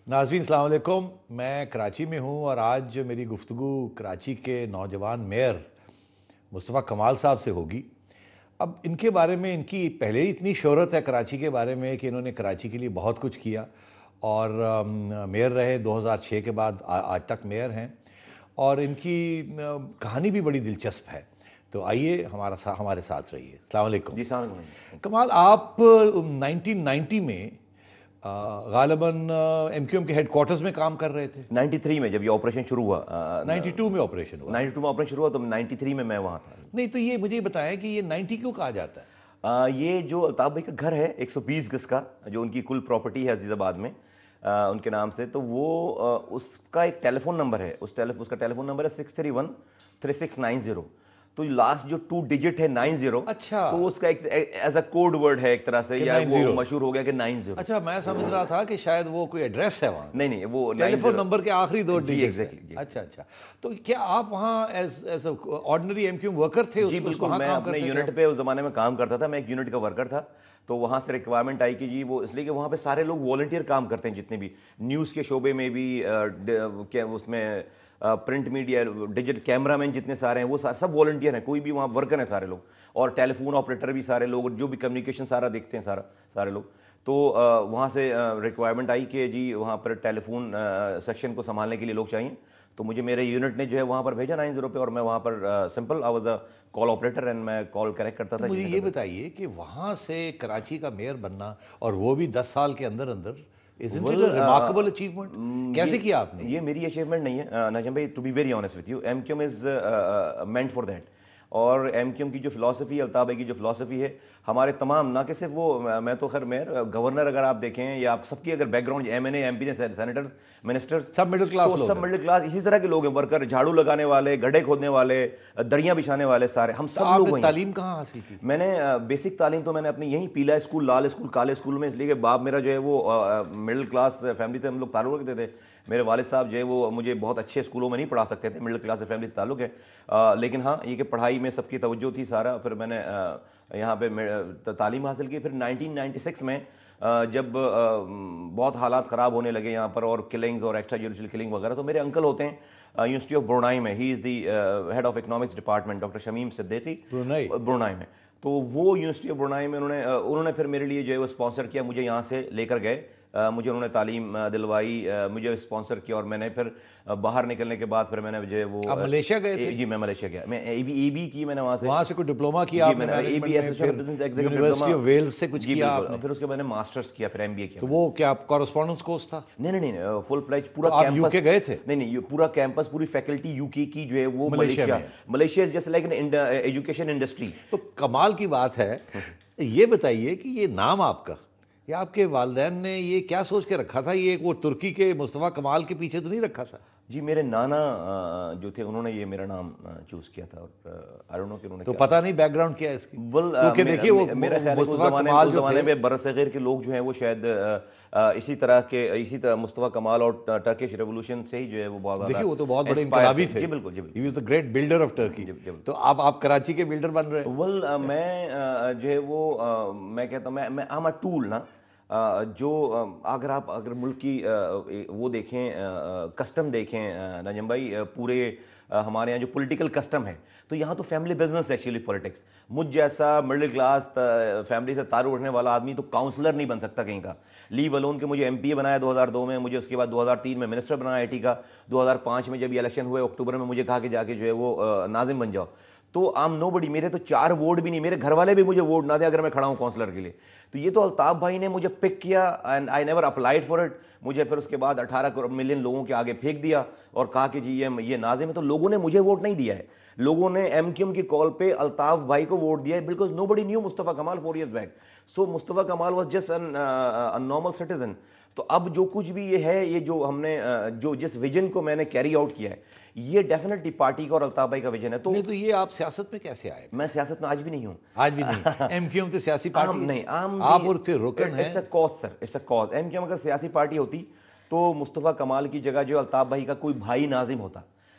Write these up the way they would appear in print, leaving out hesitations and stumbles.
ناظرین السلام علیکم، میں کراچی میں ہوں اور آج میری گفتگو کراچی کے نوجوان میئر مصطفیٰ کمال صاحب سے ہوگی۔ اب ان کے بارے میں ان کی پہلے ہی اتنی شہرت ہے کراچی کے بارے میں کہ انہوں نے کراچی کے لیے بہت کچھ کیا اور میئر رہے 2006 کے بعد آج تک میئر ہیں، اور ان کی کہانی بھی بڑی دلچسپ ہے۔ تو آئیے ہمارے ساتھ رہیے۔ السلام علیکم جی السلام علیکم۔ کمال، آپ 1990 میں غالباً ایم کیو ایم کے ہیڈ کوارٹرز میں کام کر رہے تھے۔ 93 میں جب یہ آپریشن شروع ہوا، 92 میں آپریشن ہوا۔ 92 میں آپریشن شروع ہوا تو 93 میں وہاں تھا۔ نہیں تو یہ مجھے بتائیں کہ یہ 90 کیوں کہا جاتا ہے؟ یہ جو الطاف بھائی کا گھر ہے 120 گز کا، جو ان کی کل پراپرٹی ہے عزیز آباد میں ان کے نام سے، تو وہ اس کا ایک ٹیلی فون نمبر ہے، اس کا ٹیلی فون نمبر ہے 6313690۔ تو لاسٹ جو 2 ڈیجٹ ہے 90، اچھا، تو اس کا ایک ایز اے کوڈ ورڈ ہے ایک طرح سے، یا وہ مشہور ہو گیا کہ 90۔ اچھا، میں سمجھ رہا تھا کہ شاید وہ کوئی ایڈریس ہے وہاں۔ نہیں، وہ ٹیلی فون نمبر کے آخری 2 ڈیجٹ۔ جی ایگزیکٹلی۔ اچھا، تو کیا آپ وہاں as a ordinary M Q M worker تھے؟ جی بالکل، میں اپنے یونٹ پہ اس زمانے میں کام کرتا تھا، میں ایک یونٹ کا ورکر تھا۔ تو وہاں سے ریکوائرمنٹ آئی کہ جی وہ اس لیے کہ وہاں پہ سارے لوگ والنٹیئر کام کرتے ہیں، جتنے بھی نیوز کے شعبے میں بھی، اس میں پرنٹ میڈیا، ڈیجیٹل کیمرہ مین جتنے سارے ہیں وہ سب والنٹیئر ہیں، کوئی بھی وہاں ورکر ہیں سارے لوگ، اور ٹیلی فون آپریٹر بھی سارے لوگ، جو بھی کمیونیکیشن سارا دیکھتے ہیں سارے لوگ۔ تو وہاں سے ریکوائرمنٹ آئی کہ جی وہاں پر ٹیلی فون سیکشن کو سنبھالنے کے لیے لوگ چاہیے، تو مجھے میرے یونٹ نے جو ہے وہاں پر بھیجا 90 پہ، اور میں وہاں پر simple I was a call operator and میں کال کریکٹ کرتا تھا۔ مجھے یہ بتائیے کہ وہاں سے کراچی کا میئر بننا، اور وہ بھی 10 سال کے اندر isn't it a remarkable achievement؟ کیسے کیا آپ نے؟ یہ میری اچیومنٹ نہیں ہے ناجم بھائی، to be very honest with you, M Q M is meant for that. اور ایم کیو ایم کی جو فلاسفی، الطاف بھائی کی جو فلاسفی ہے، ہمارے تمام، نہ کہ صرف وہ، میں تو خیر میئر، گورنر اگر آپ دیکھیں یا آپ سب کی اگر بیک گراؤنڈ، ایم این اے، ایم پی، سینیٹرز، منسٹرز، سب مڈل کلاس لوگ، سب مڈل کلاس اسی طرح کے لوگ ہیں، ورکر، جھاڑو لگانے والے، گڈھے کھودنے والے، دریاں بچھانے والے، سارے ہم سب لوگ ہیں۔ تعلیم کہاں حاصل کی؟ میں نے بیسک تعلیم تو میں نے اپنی یہیں پیلا اسکول، لال اسکول، کالے اسکول میں، اس لیے کہ باپ میرا جو ہے وہ مڈل کلاس فیملی سے ہم لوگ تعلق رکھتے تھے۔ میرے والد صاحب جو ہے وہ مجھے بہت اچھے اسکولوں میں نہیں پڑھا سکتے تھے، مڈل کلاس فیملی سے تعلق ہے، لیکن ہاں یہ کہ پڑھائی میں سب کی توجہ تھی سارا۔ پھر میں نے یہاں پہ تعلیم حاصل کی۔ پھر 1996 میں جب بہت حالات خراب ہونے لگے یہاں پر، اور کلنگز اور ایکسٹرا جوڈیشل کلنگ وغیرہ، تو میرے انکل ہوتے ہیں یونیورسٹی آف برونائی میں، he is the head of economics department, doctor Shamim Siddiqui, Brunei میں۔ تو وہ یونیورسٹی آف برونائی میں انہوں نے پھر میرے لیے جو ہے وہ اسپانسر کیا، مجھے یہاں سے لے کر گئے، مجھے انہوں نے تعلیم دلوائی، مجھے اسپانسر کیا، اور میں نے پھر باہر نکلنے کے بعد پھر میں نے جو ہے وہ، آپ ملیشیا گئے تھے؟ جی میں ملیشیا گیا، میں اے بی کی، میں نے وہاں سے کوئی ڈپلوما کیا؟ میں نے اے بی یونیورسٹی آف ویلز سے کچھ کیا آپ نے؟ پھر اس کے بعد میں ماسٹرز کیا، پھر ایم بی اے کیا۔ تو وہ کیا کورسپونڈنس کورس تھا؟ نہیں، فل فلیج پورا کیمپس۔ یو کے گئے تھے؟ نہیں، پورا کیمپس، پوری فیکلٹی یو کے کی جو ہے وہ militia is just like an education industry. تو کمال کی بات ہے، یہ بتائیے کہ یہ نام آپ کا، یہ آپ کے والدین نے یہ کیا سوچ کے رکھا تھا؟ یہ وہ ترکی کے مصطفیٰ کمال کے پیچھے تو نہیں رکھا تھا؟ جی میرے نانا جو تھے انہوں نے یہ میرا نام چوز کیا تھا، اور آئی ڈونٹ نو کہ انہوں نے تو پتہ نہیں بیک گراؤنڈ کیا ہے اس کی؟ کیونکہ دیکھیے وہ میرا خیال ہے اس زمانے میں برصغیر کے لوگ جو ہیں وہ شاید اسی طرح مصطفیٰ کمال اور ٹرکش ریولوشن سے ہی جو ہے وہ بہت زیادہ، دیکھیے وہ تو بہت بڑے انقلابی تھے۔ جی بالکل، he was a great builder of Turkey. تو آپ کراچی کے بلڈر بن رہے ہیں؟ میں جو ہے وہ، میں کہتا ہوں میں آم اے ٹول نا، جو اگر ملک کی وہ دیکھیں، کسٹم دیکھیں نجم بھائی، پورے ہمارے یہاں جو پولیٹیکل کسٹم ہے، تو یہاں تو فیملی بزنس ایکچولی پولیٹکس۔ مجھ جیسا مڈل کلاس فیملی سے تعلق رکھنے والا آدمی تو کاؤنسلر نہیں بن سکتا کہیں کا، لیو الون کہ مجھے ایم پی اے بنایا 2002 میں، مجھے اس کے بعد 2003 میں منسٹر بنایا آئی ٹی کا، 2005 میں جب یہ الیکشن ہوئے اکتوبر میں، مجھے کہا کہ جا کے جو ہے وہ ناظم بن جاؤ، تو آم نو بڈی، میرے تو 4 ووٹ بھی نہیں، میرے گھر والے بھی مجھے ووٹ نہ دیں اگر میں کھڑا ہوں کونسلر کے لیے۔ تو یہ تو الطاف بھائی نے مجھے پک کیا، and I never applied for it. مجھے پھر اس کے بعد 18 ملین لوگوں کے آگے پھینک دیا اور کہا کہ جی یہ ناظم ہے، تو لوگوں نے مجھے ووٹ نہیں دیا ہے، لوگوں نے ایم کیو ایم کی کال پہ الطاف بھائی کو ووٹ دیا ہے، because nobody knew Mustafa Kamal 4 years back. So Mustafa Kamal was just a normal citizen. تو اب جو کچھ بھی یہ ہے، یہ جو ہم نے جس ویژن کو میں نے کیری آؤٹ کیا ہے، یہ ڈیفینیٹلی پارٹی کا اور الطاف بھائی کا ویژن ہے۔ تو یہ آپ سیاست میں کیسے آئے؟ میں سیاست میں آج بھی نہیں ہوں۔ آج بھی نہیں؟ ایم کیو ایم تو سیاسی پارٹی نہیں، آپ اور تھے رکن ہیں۔ It's a cause sir, it's a cause. M Q M اگر سیاسی پارٹی ہوتی تو مصطفیٰ کمال کی جگہ جو الطاف بھائی کا کوئی بھائی ناظم ہوتا،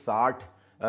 60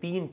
3